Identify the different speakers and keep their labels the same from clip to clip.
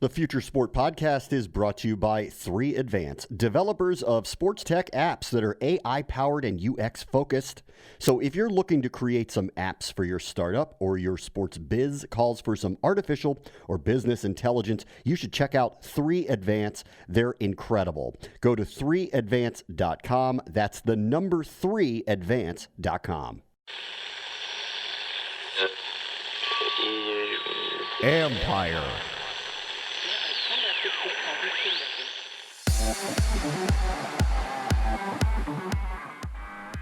Speaker 1: The Future Sport Podcast is brought to you by 3Advance, developers of sports tech apps that are AI-powered and UX-focused. So if you're looking to create some apps for your startup or your sports biz calls for some artificial or business intelligence, you should check out 3Advance. They're incredible. Go to 3advance.com. That's the number 3advance.com.
Speaker 2: Empire.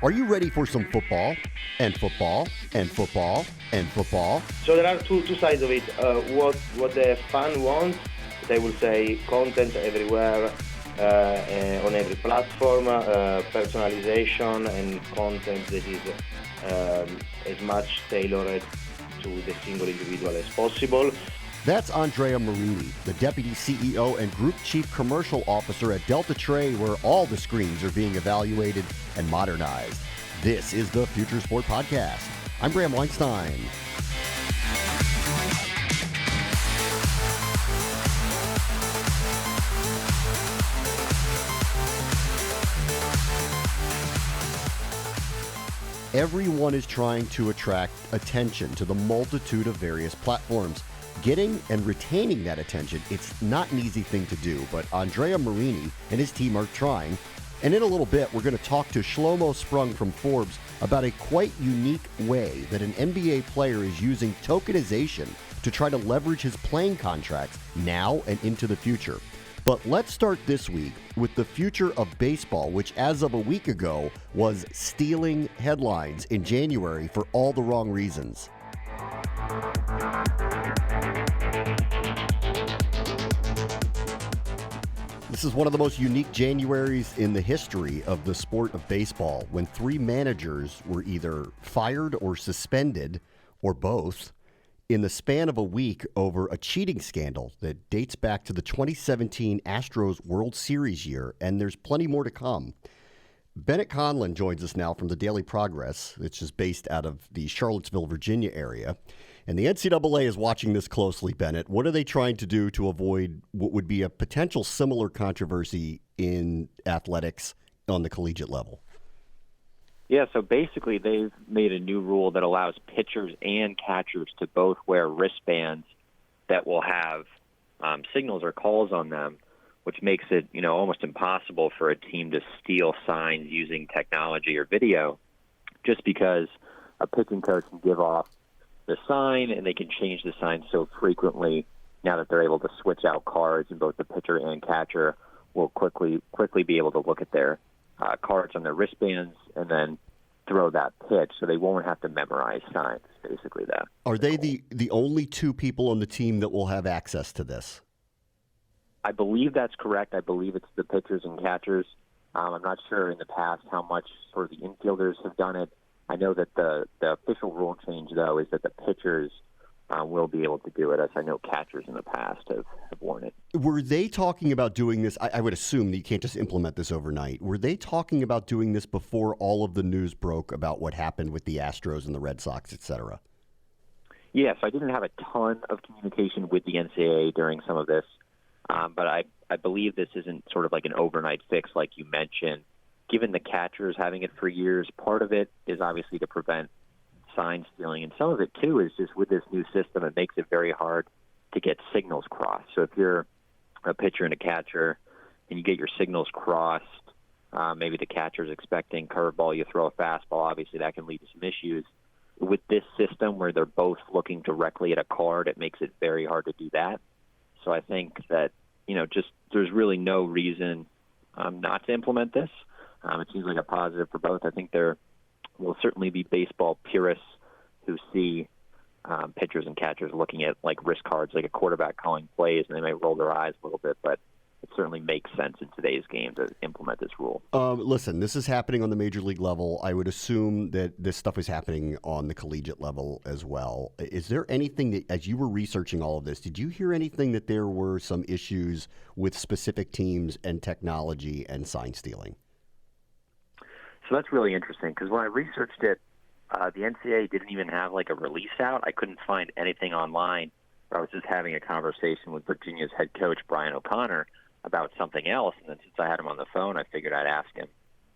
Speaker 1: Are you ready for some football and football and football and football?
Speaker 3: So there are two sides of it. What the fan wants, they will say content everywhere, on every platform, personalization and content that is as much tailored to the single individual as possible.
Speaker 1: That's Andrea Marini, the Deputy CEO and Group Chief Commercial Officer at Deltatre, where all the screens are being evaluated and modernized. This is the Future Sport Podcast. I'm Bram Weinstein. Everyone is trying to attract attention to the multitude of various platforms. Getting and retaining that attention, it's not an easy thing to do, but Andrea Marini and his team are trying. And in a little bit, we're going to talk to Schlomo Sprung from Forbes about a quite unique way that an NBA player is using tokenization to try to leverage his playing contracts now and into the future. But let's start this week with the future of baseball, which as of a week ago was stealing headlines in January for all the wrong reasons. This is one of the most unique Januaries in the history of the sport of baseball, when 3 managers were either fired or suspended, or both, in the span of a week over a cheating scandal that dates back to the 2017 Astros World Series year, and there's plenty more to come. Bennett Conlin joins us now from the Daily Progress, which is based out of the Charlottesville, Virginia area. And the NCAA is watching this closely, Bennett. What are they trying to do to avoid what would be a potential similar controversy in athletics on the collegiate level?
Speaker 4: Yeah, so basically they've made a new rule that allows pitchers and catchers to both wear wristbands that will have signals or calls on them, which makes it, almost impossible for a team to steal signs using technology or video, just because a pitching coach can give off the sign and they can change the sign so frequently now that they're able to switch out cards, and both the pitcher and catcher will quickly be able to look at their cards on their wristbands and then throw that pitch, so they won't have to memorize signs, basically that.
Speaker 1: Are they the only 2 people on the team that will have access to this?
Speaker 4: I believe that's correct. I believe it's the pitchers and catchers. I'm not sure in the past how much sort of the infielders have done it. I know that the official rule change, though, is that the pitchers will be able to do it, as I know catchers in the past have worn it.
Speaker 1: Were they talking about doing this? I would assume that you can't just implement this overnight. Were they talking about doing this before all of the news broke about what happened with the Astros and the Red Sox, et cetera?
Speaker 4: Yes, I didn't have a ton of communication with the NCAA during some of this, but I believe this isn't sort of like an overnight fix like you mentioned. Given the catchers having it for years, part of it is obviously to prevent sign stealing, and some of it, too, is just with this new system, it makes it very hard to get signals crossed. So if you're a pitcher and a catcher and you get your signals crossed, maybe the catcher's expecting curveball, you throw a fastball, obviously that can lead to some issues. With this system where they're both looking directly at a card, it makes it very hard to do that. So I think that, there's really no reason not to implement this. It seems like a positive for both. I think there will certainly be baseball purists who see pitchers and catchers looking at like wrist cards, like a quarterback calling plays, and they might roll their eyes a little bit, but it certainly makes sense in today's game to implement this rule.
Speaker 1: Listen, this is happening on the major league level. I would assume that this stuff is happening on the collegiate level as well. Is there anything that, as you were researching all of this, did you hear anything that there were some issues with specific teams and technology and sign stealing?
Speaker 4: So that's really interesting, because when I researched it, the NCAA didn't even have like a release out. I couldn't find anything online I was just having a conversation with Virginia's head coach, Brian O'Connor, about something else. And then since I had him on the phone, I figured I'd ask him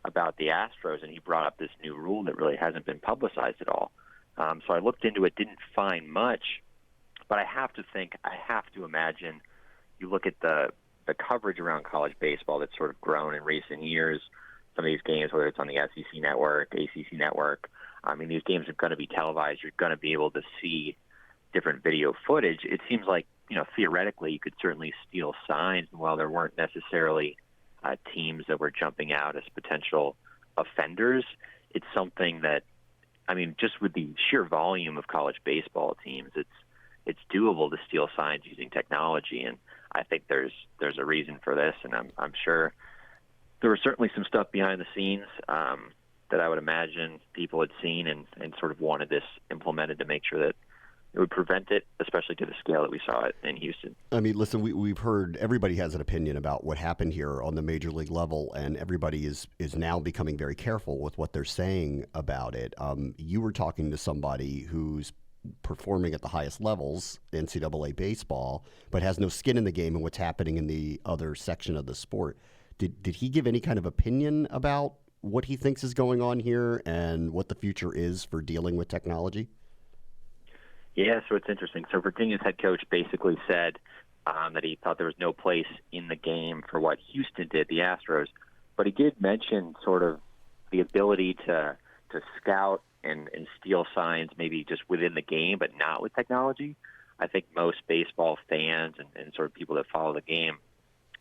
Speaker 4: about the Astros, and he brought up this new rule that really hasn't been publicized at all. So I looked into it, didn't find much, but I have to imagine, you look at the coverage around college baseball that's sort of grown in recent years, some of these games, whether it's on the SEC network, ACC network, I mean, these games are going to be televised. You're going to be able to see different video footage. It seems like, theoretically, you could certainly steal signs, and while there weren't necessarily teams that were jumping out as potential offenders, it's something that, just with the sheer volume of college baseball teams, it's doable to steal signs using technology, and I think there's a reason for this, and I'm sure there was certainly some stuff behind the scenes that I would imagine people had seen and sort of wanted this implemented to make sure that it would prevent it, especially to the scale that we saw it in Houston.
Speaker 1: Listen, we've heard everybody has an opinion about what happened here on the major league level, and everybody is now becoming very careful with what they're saying about it. You were talking to somebody who's performing at the highest levels, NCAA baseball, but has no skin in the game and what's happening in the other section of the sport. Did he give any kind of opinion about what he thinks is going on here and what the future is for dealing with technology?
Speaker 4: Yeah, so it's interesting. So Virginia's head coach basically said that he thought there was no place in the game for what Houston did, the Astros, but he did mention sort of the ability to scout and steal signs maybe just within the game, but not with technology. I think most baseball fans and sort of people that follow the game,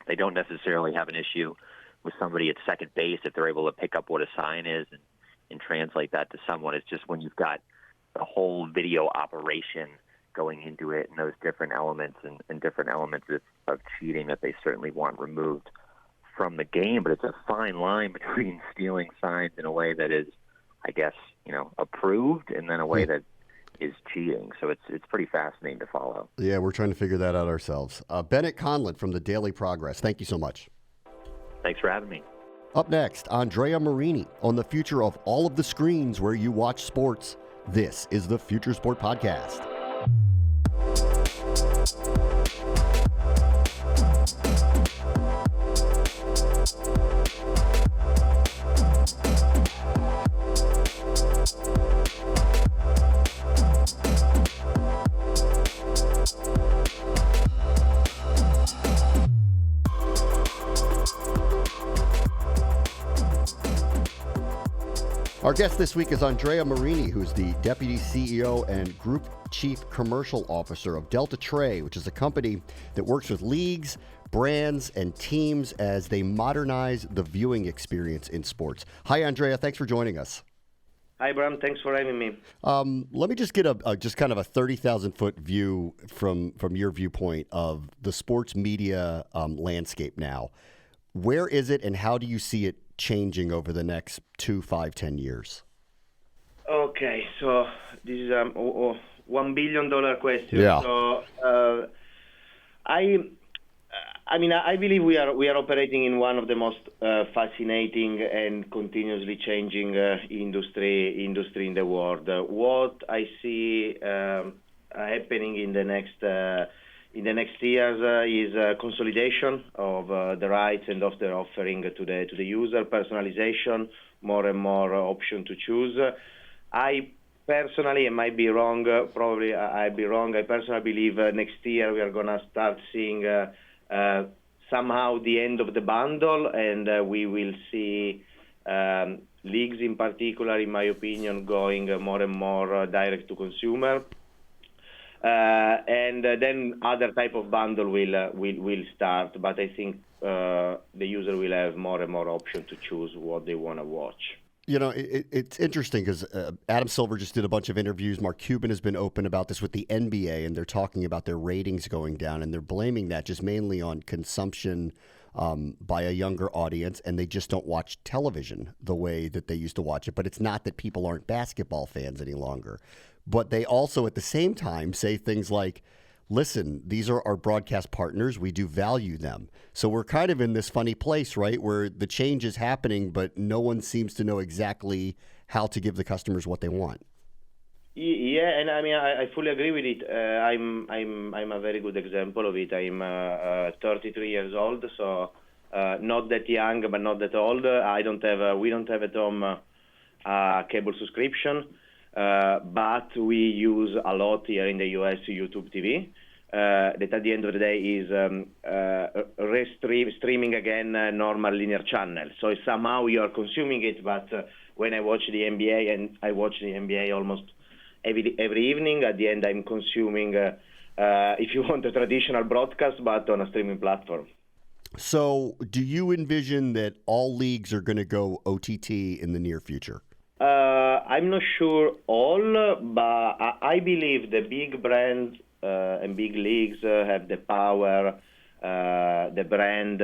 Speaker 4: they don't necessarily have an issue with somebody at second base if they're able to pick up what a sign is and translate that to someone. It's just when you've got the whole video operation going into it and those different elements and different elements of cheating that they certainly want removed from the game. But it's a fine line between stealing signs in a way that is, I guess, approved and then a way that is cheating. So it's pretty fascinating to follow.
Speaker 1: Yeah, we're trying to figure that out ourselves. Bennett Conlin from the Daily Progress. Thank you so much.
Speaker 4: Thanks for having me.
Speaker 1: Up next, Andrea Marini on the future of all of the screens where you watch sports. This is the Future Sport Podcast. Our guest this week is Andrea Marini, who's the Deputy CEO and Group Chief Commercial Officer of Deltatre, which is a company that works with leagues, brands, and teams as they modernize the viewing experience in sports. Hi, Andrea. Thanks for joining us.
Speaker 3: Hi, Bram. Thanks for having me.
Speaker 1: Let me just get just kind of a 30,000-foot view from your viewpoint of the sports media landscape now. Where is it, and how do you see it changing over the next 2, 5, 10 years?
Speaker 3: Okay, so this is a $1 billion question.
Speaker 1: Yeah.
Speaker 3: So I believe we are operating in one of the most fascinating and continuously changing industry in the world. What I see happening in the next years is consolidation of the rights and of the offering to the user, personalization, more and more option to choose. I personally, I might be wrong, probably I'll be wrong, I personally believe next year we are going to start seeing somehow the end of the bundle, and we will see leagues in particular, in my opinion, going more and more direct to consumer. And then other type of bundle will start, but I think the user will have more and more option to choose what they want to watch.
Speaker 1: It's interesting because Adam Silver just did a bunch of interviews. Mark Cuban has been open about this with the NBA, and they're talking about their ratings going down, and they're blaming that just mainly on consumption by a younger audience, and they just don't watch television the way that they used to watch it. But it's not that people aren't basketball fans any longer. But they also, at the same time, say things like, listen, these are our broadcast partners. We do value them. So we're kind of in this funny place, right, where the change is happening, but no one seems to know exactly how to give the customers what they want.
Speaker 3: Yeah, and I mean I fully agree with it. I'm a very good example of it. I'm 33 years old, so not that young, but not that old. We don't have at home a cable subscription, but we use a lot here in the US YouTube TV. That at the end of the day is streaming again normal linear channel. So somehow you are consuming it, but when I watch the NBA, and I watch the NBA almost every evening, at the end I'm consuming, if you want, a traditional broadcast, but on a streaming platform.
Speaker 1: So do you envision that all leagues are going to go OTT in the near future?
Speaker 3: I'm not sure all, but I believe the big brands and big leagues have the power, the brand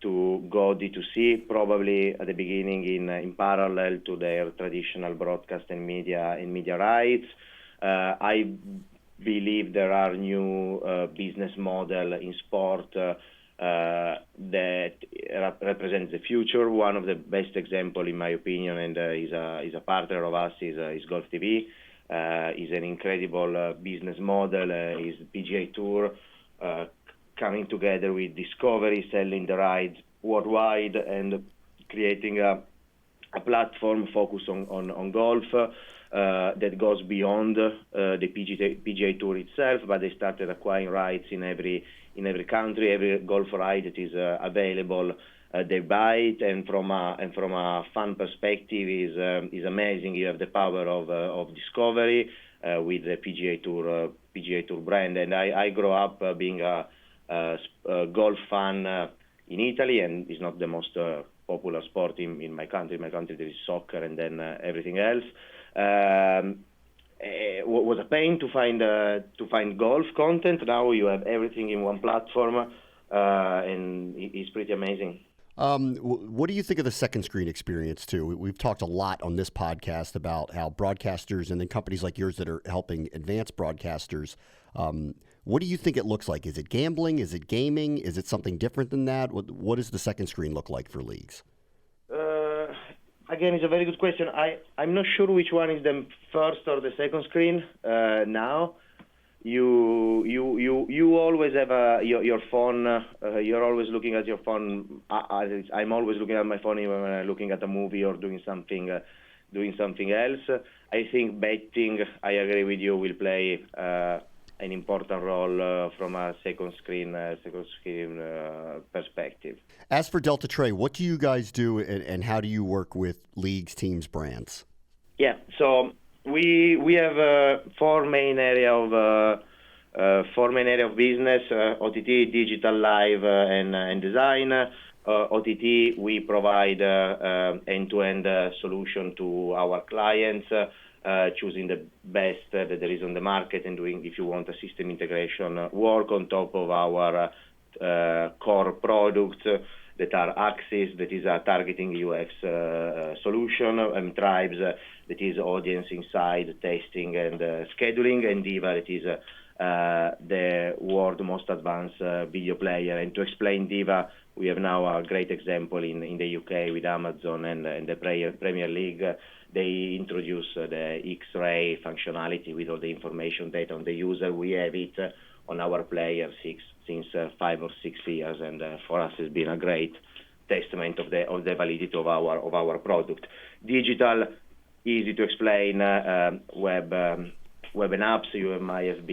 Speaker 3: to go D2C, probably at the beginning in parallel to their traditional broadcast and media rights. I believe there are new business model in sport that represents the future. One of the best example, in my opinion, and is a partner of us, is Golf TV. Is an incredible business model. Is PGA Tour coming together with Discovery, selling the rights worldwide, and creating a platform focused on golf that goes beyond the PGA Tour itself. But they started acquiring rights in every country. Every golf right that is available, they buy it, and from a fan perspective is amazing. You have the power of Discovery with the PGA Tour brand. And I grew up being a golf fan in Italy, and it's not the most popular sport in my country. In my country there is soccer and then everything else. It was a pain to find golf content. Now you have everything in one platform, and it's pretty amazing.
Speaker 1: What do you think of the second screen experience, too? We've talked a lot on this podcast about how broadcasters and then companies like yours that are helping advance broadcasters, what do you think it looks like? Is it gambling? Is it gaming? Is it something different than that? What does the second screen look like for leagues?
Speaker 3: Again, it's a very good question. I'm not sure which one is the first or the second screen now. You always have your phone. You're always looking at your phone. I'm always looking at my phone even when I'm looking at a movie or doing something else. I think betting, I agree with you, will play an important role from a second screen perspective.
Speaker 1: As for Deltatre, what do you guys do, and how do you work with leagues, teams, brands?
Speaker 3: Yeah, so we have four main area of business: OTT, digital, live, and design. OTT, we provide end-to-end solution to our clients, choosing the best that there is on the market and doing, if you want, a system integration work on top of our core products that are Axis, that is a targeting UX solution, and Tribes, that is audience inside, testing and scheduling, and Diva, that is the world's most advanced video player. And to explain Diva, we have now a great example in the UK with Amazon and the Premier League. They introduce the X-ray functionality with all the information data on the user. We have it on our players since 5 or 6 years, and for us it's been a great testament of the validity of our product. Digital, easy to explain, web and apps. You might have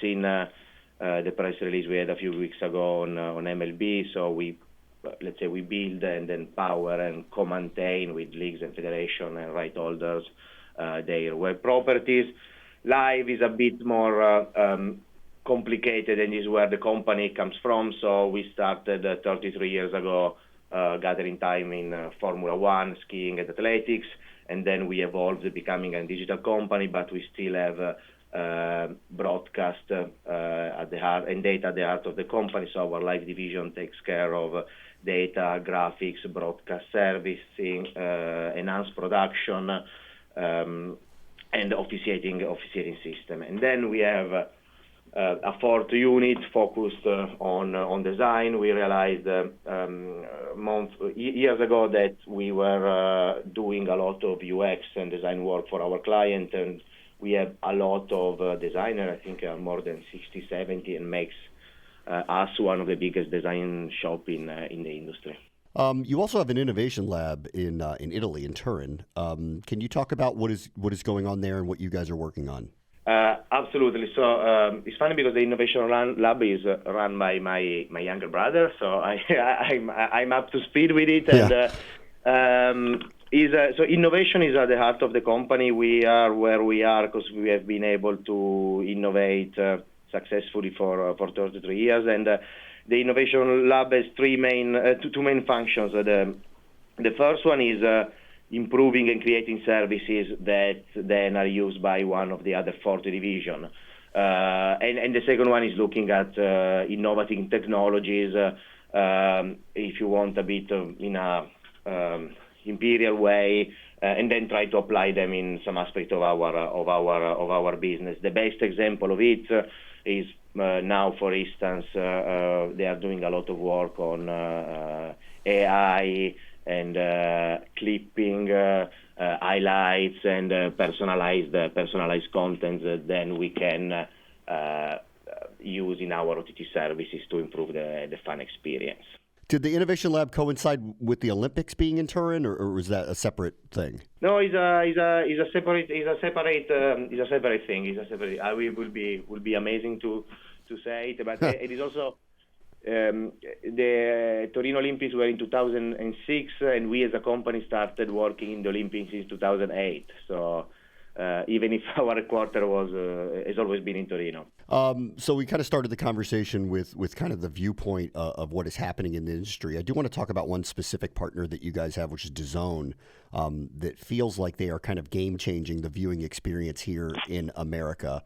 Speaker 3: seen the press release we had a few weeks ago on MLB. So we build and then power and co-maintain with leagues and federation and right holders their web properties. Live is a bit more complicated, and is where the company comes from. So we started 33 years ago gathering time in Formula One, skiing, and athletics, and then we evolved becoming a digital company, but we still have broadcast at the heart and data at the heart of the company. So our live division takes care of data, graphics, broadcast servicing, enhanced production, and officiating system. And then we have a fourth unit focused on design. We realized years ago that we were doing a lot of UX and design work for our client, and we have a lot of designers. I think more than 60, 70, and makes us one of the biggest design shop in the industry.
Speaker 1: You also have an innovation lab in Italy, in Turin. Can you talk about what is going on there and what you guys are working on?
Speaker 3: Absolutely. So it's funny because the innovation lab is run by my younger brother, so I'm up to speed with it.
Speaker 1: Yeah.
Speaker 3: And so innovation is at the heart of the company. We are where we are because we have been able to innovate successfully for 33 years, and the innovation lab has two main functions. The first one is improving and creating services that then are used by one of the other 40 divisions. And the second one is looking at innovating technologies, if you want, a bit in a imperial way, and then try to apply them in some aspect of our business. The best example of it is now, for instance, they are doing a lot of work on AI and clipping, highlights, and personalized content that then we can use in our OTT services to improve the fan experience.
Speaker 1: Did the Innovation Lab coincide with the Olympics being in Turin, or was that a separate thing?
Speaker 3: No, it's a separate thing. It will be amazing to say it, but it is also the Torino Olympics were in 2006, and we as a company started working in the Olympics in 2008. So even if our headquarters has always been in Torino.
Speaker 1: So we kind of started the conversation with kind of the viewpoint of what is happening in the industry. I do want to talk about one specific partner that you guys have, which is DAZN, that feels like they are kind of game-changing the viewing experience here in America.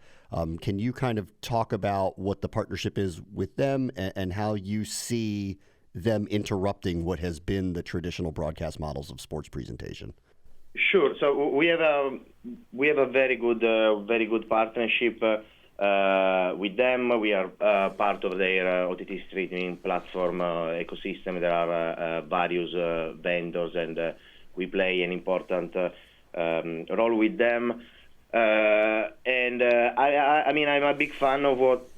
Speaker 1: Can you kind of talk about what the partnership is with them and how you see them interrupting what has been the traditional broadcast models of sports presentation?
Speaker 3: Sure. So we have a very good partnership with them. We are part of their OTT streaming platform ecosystem. There are various vendors, and we play an important role with them. And I mean, I'm a big fan of what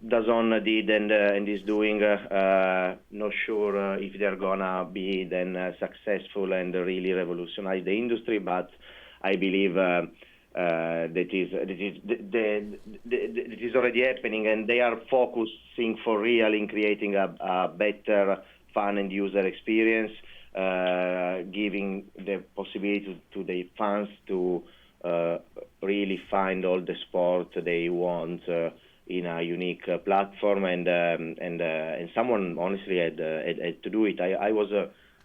Speaker 3: DAZN did and is doing. Not sure if they're gonna be then successful and really revolutionize the industry, but I believe that is already happening, and they are focusing for real in creating a better fan and user experience, giving the possibility to the fans to really find all the sport they want in a unique platform, and someone honestly had to do it. I was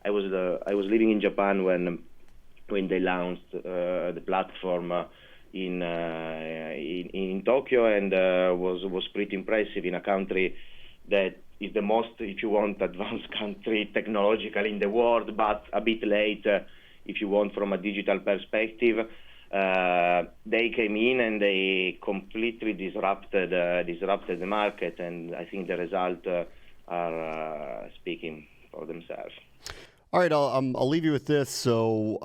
Speaker 3: living in Japan when they launched the platform in Tokyo, and was pretty impressive in a country that is the most, if you want, advanced country technologically in the world, but a bit late if you want from a digital perspective. They came in and they completely disrupted the market, and I think the results are speaking for themselves.
Speaker 1: All right, I'll leave you with this. So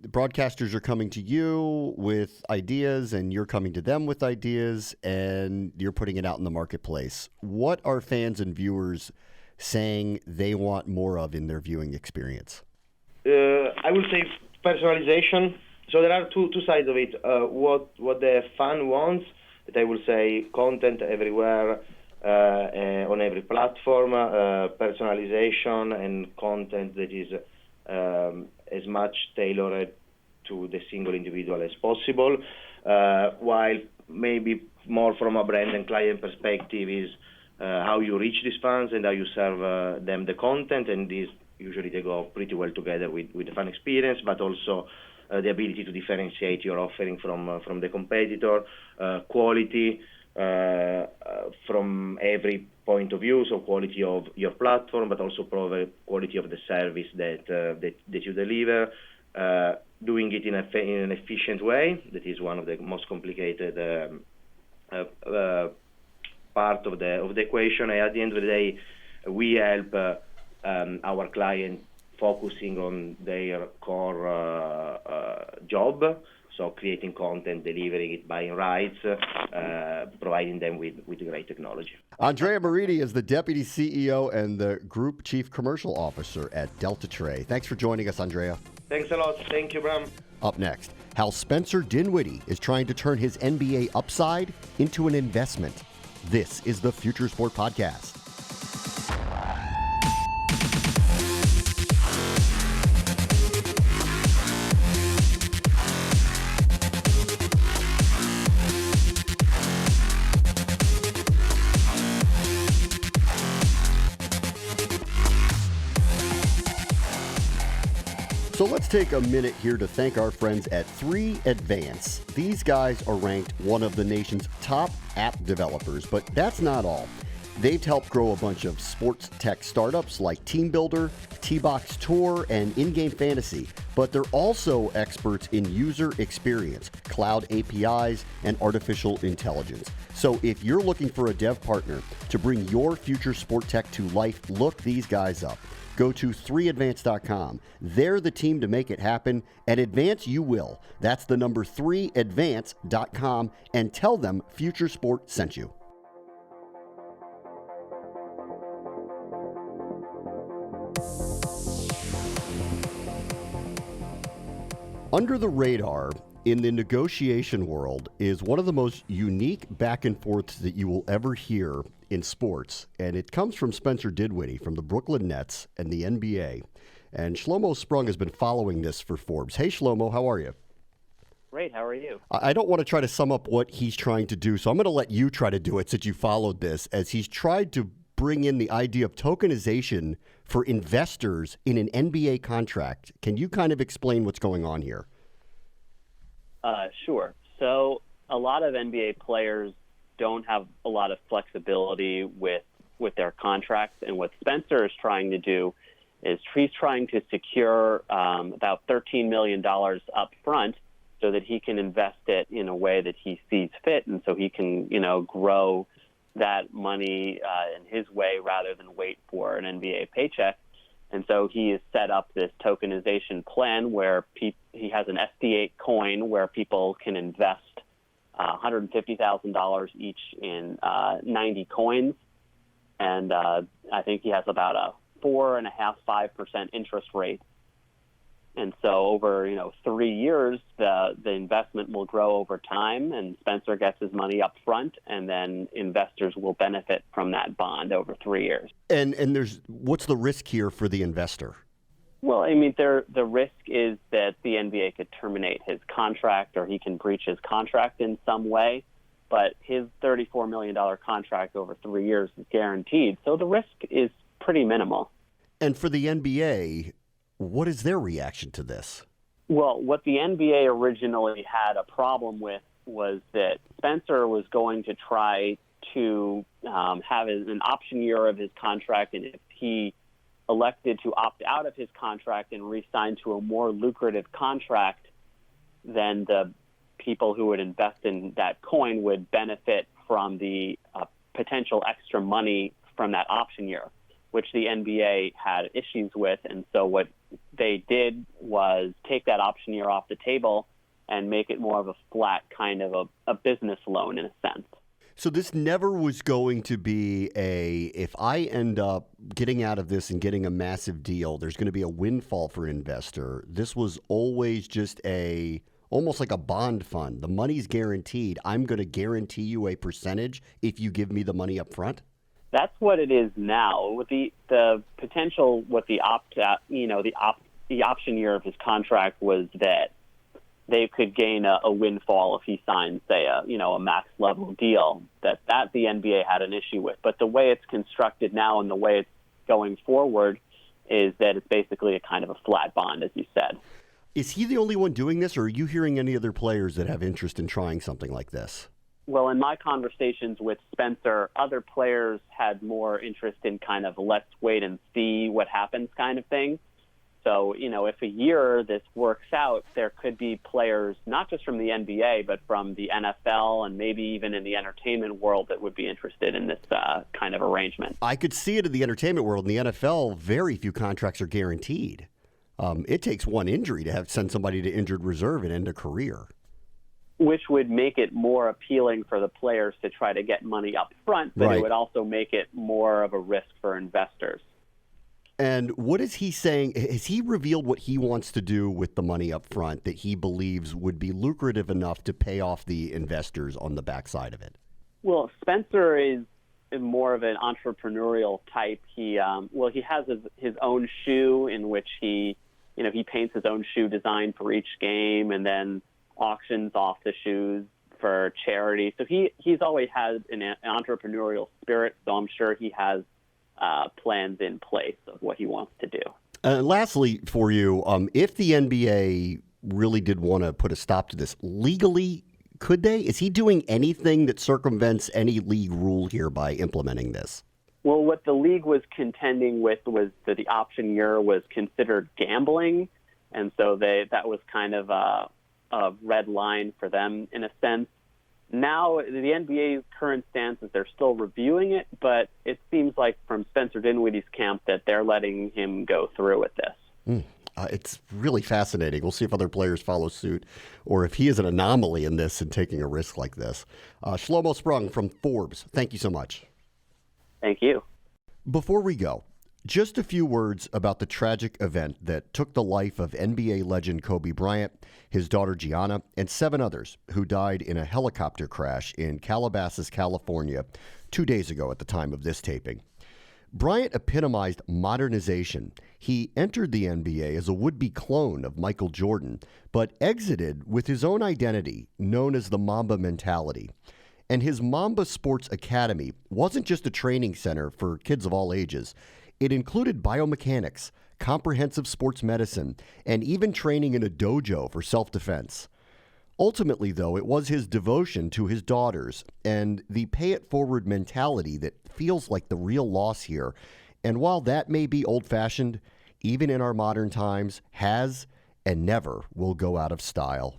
Speaker 1: broadcasters are coming to you with ideas, and you're coming to them with ideas, and you're putting it out in the marketplace. What are fans and viewers saying they want more of in their viewing experience?
Speaker 3: I would say personalization. So there are two sides of it. What the fan wants, that I will say content everywhere, on every platform, personalization and content that is as much tailored to the single individual as possible, while maybe more from a brand and client perspective is how you reach these fans and how you serve them the content, and these usually they go pretty well together with the fan experience, but also the ability to differentiate your offering from the competitor, quality from every point of view, so quality of your platform, but also quality of the service that you deliver, doing it in an efficient way. That is one of the most complicated part of the equation. And at the end of the day, we help our client focusing on their core job. So creating content, delivering it, buying rights, providing them with great technology.
Speaker 1: Andrea Marini is the Deputy CEO and the Group Chief Commercial Officer at Deltatre. Thanks for joining us, Andrea.
Speaker 3: Thanks a lot. Thank you, Bram.
Speaker 1: Up next, how Spencer Dinwiddie is trying to turn his NBA upside into an investment. This is the Future Sport Podcast. So let's take a minute here to thank our friends at 3Advance. These guys are ranked one of the nation's top app developers, but that's not all. They've helped grow a bunch of sports tech startups like Team Builder, T-Box Tour, and In-Game Fantasy, but they're also experts in user experience, cloud APIs, and artificial intelligence. So if you're looking for a dev partner to bring your future sport tech to life, look these guys up. Go to 3advance.com. They're the team to make it happen, and advance you will. That's the number 3advance.com, and tell them Future Sport sent you. Under the radar in the negotiation world is one of the most unique back and forths that you will ever hear in sports, and it comes from Spencer Dinwiddie from the Brooklyn Nets and the NBA. And Schlomo Sprung has been following this for Forbes. Hey, Shlomo, how are you?
Speaker 2: Great, how are you?
Speaker 1: I don't want to try to sum up what he's trying to do, so I'm going to let you try to do it since you followed this, as he's tried to bring in the idea of tokenization for investors in an NBA contract. Can you kind of explain what's going on here?
Speaker 2: Sure. So a lot of NBA players don't have a lot of flexibility with their contracts, and what Spencer is trying to do is he's trying to secure about $13 million up front so that he can invest it in a way that he sees fit, and so he can, grow that money in his way rather than wait for an NBA paycheck. And so he has set up this tokenization plan where he has an SD8 coin where people can invest $150,000 each in 90 coins. And I think he has about a 4.5-5% interest rate. And so over 3 years, the investment will grow over time, and Spencer gets his money up front, and then investors will benefit from that bond over 3 years.
Speaker 1: And what's the risk here for the investor?
Speaker 2: Well, I mean, the risk is that the NBA could terminate his contract, or he can breach his contract in some way. But his $34 million contract over 3 years is guaranteed, so the risk is pretty minimal.
Speaker 1: And for the NBA, what is their reaction to this?
Speaker 2: Well, what the NBA originally had a problem with was that Spencer was going to try to have an option year of his contract, and if he elected to opt out of his contract and re-sign to a more lucrative contract, then the people who would invest in that coin would benefit from the potential extra money from that option year, which the NBA had issues with. And so what they did was take that option year off the table and make it more of a flat kind of a business loan in a sense.
Speaker 1: So this never was going to be if I end up getting out of this and getting a massive deal, there's going to be a windfall for an investor. This was always just almost like a bond fund. The money's guaranteed. I'm going to guarantee you a percentage if you give me the money up front.
Speaker 2: That's what it is now. With the potential, what the option year of his contract was that they could gain a windfall if he signs, say, a max level deal. That the NBA had an issue with. But the way it's constructed now and the way it's going forward is that it's basically a kind of a flat bond, as you said.
Speaker 1: Is he the only one doing this, or are you hearing any other players that have interest in trying something like this?
Speaker 2: Well, in my conversations with Spencer, other players had more interest in kind of let's wait and see what happens kind of thing. So, if a year this works out, there could be players, not just from the NBA, but from the NFL and maybe even in the entertainment world that would be interested in this kind of arrangement.
Speaker 1: I could see it in the entertainment world. In the NFL, very few contracts are guaranteed. It takes one injury to send somebody to injured reserve and end a career.
Speaker 2: Which would make it more appealing for the players to try to get money up front, but It would also make it more of a risk for investors.
Speaker 1: And what is he saying? Has he revealed what he wants to do with the money up front that he believes would be lucrative enough to pay off the investors on the backside of it?
Speaker 2: Well, Spencer is more of an entrepreneurial type. He has his own shoe in which he paints his own shoe design for each game and then auctions off the shoes for charity. So he's always had an entrepreneurial spirit, so I'm sure he has plans in place of what he wants to do.
Speaker 1: Lastly, for you, if the NBA really did want to put a stop to this, legally, could they? Is he doing anything that circumvents any league rule here by implementing this?
Speaker 2: Well, what the league was contending with was that the option year was considered gambling, and so that was kind of a red line for them in a sense. Now, the NBA's current stance is they're still reviewing it, but it seems like from Spencer Dinwiddie's camp that they're letting him go through with this.
Speaker 1: It's really fascinating. We'll see if other players follow suit or if he is an anomaly in this and taking a risk like this. Schlomo Sprung from Forbes, thank you so much.
Speaker 2: Thank you.
Speaker 1: Before we go, just a few words about the tragic event that took the life of NBA legend Kobe Bryant, his daughter Gianna, and 7 others who died in a helicopter crash in Calabasas, California, 2 days ago at the time of this taping. Bryant epitomized modernization. He entered the NBA as a would-be clone of Michael Jordan, but exited with his own identity, known as the Mamba mentality. And his Mamba Sports Academy wasn't just a training center for kids of all ages. It included biomechanics, comprehensive sports medicine, and even training in a dojo for self-defense. Ultimately, though, it was his devotion to his daughters and the pay-it-forward mentality that feels like the real loss here. And while that may be old-fashioned, even in our modern times, has and never will go out of style.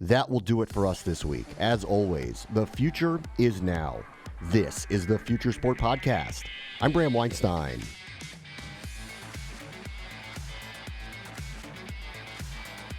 Speaker 1: That will do it for us this week. As always, the future is now. This is the Future Sport Podcast. I'm Bram Weinstein.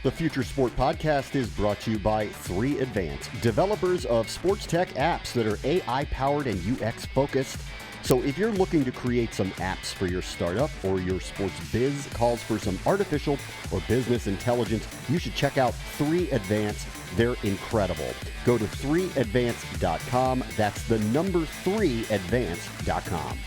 Speaker 1: The Future Sport Podcast is brought to you by 3Advance, developers of sports tech apps that are AI-powered and UX-focused. So if you're looking to create some apps for your startup or your sports biz calls for some artificial or business intelligence, you should check out 3Advance. They're incredible. Go to 3advance.com. That's the number 3advance.com.